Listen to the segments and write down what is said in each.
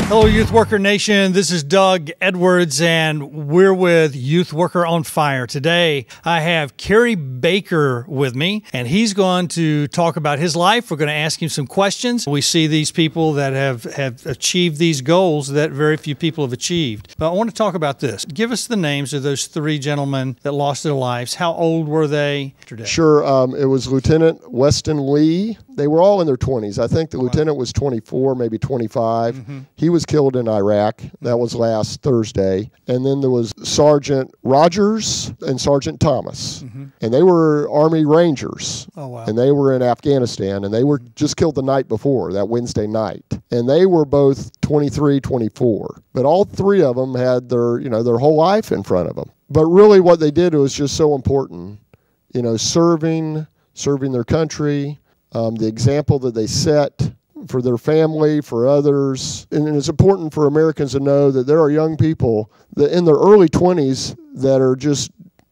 Hello, Youth Worker Nation. This is Doug Edwards, and we're with Youth Worker on Fire. Today, I have Carey Baker with me, and he's going to talk about his life. We're going to ask him some questions. We see these people that have achieved these goals that very few people have achieved. But I want to talk about this. Give us the names of those three gentlemen that lost their lives. How old were they today? Sure. It was Lieutenant Weston Lee. They were all in their 20s. I think the lieutenant was 24, maybe 25. He was killed in Iraq. That was last Thursday. And then there was Sergeant Rogers and Sergeant Thomas. And they were Army Rangers. Oh, wow. And they were in Afghanistan. And they were just killed the night before, that Wednesday night. And they were both 23, 24. But all three of them had their whole life in front of them. But really what they did was just so important. Serving their country, the example that they set for their family, for others. And it's important for Americans to know that there are young people that in their early 20s that are just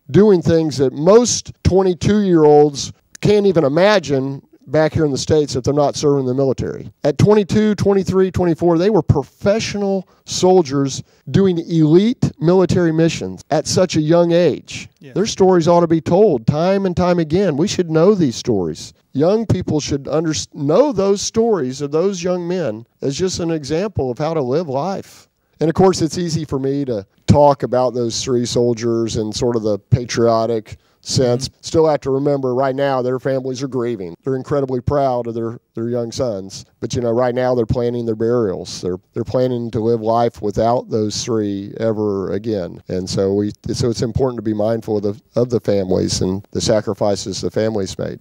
doing things that most 22-year-olds can't even imagine back here in the States if they're not serving the military. At 22, 23, 24, they were professional soldiers doing elite military missions at such a young age. Yeah. Their stories ought to be told time and time again. We should know these stories. Young people should know those stories of those young men as just an example of how to live life. And of course, it's easy for me to talk about those three soldiers in sort of the patriotic sense. Still have to remember right now their families are grieving. They're incredibly proud of their young sons. But right now they're planning their burials. They're planning to live life without those three ever again. And so it's important to be mindful of the families and the sacrifices the families made.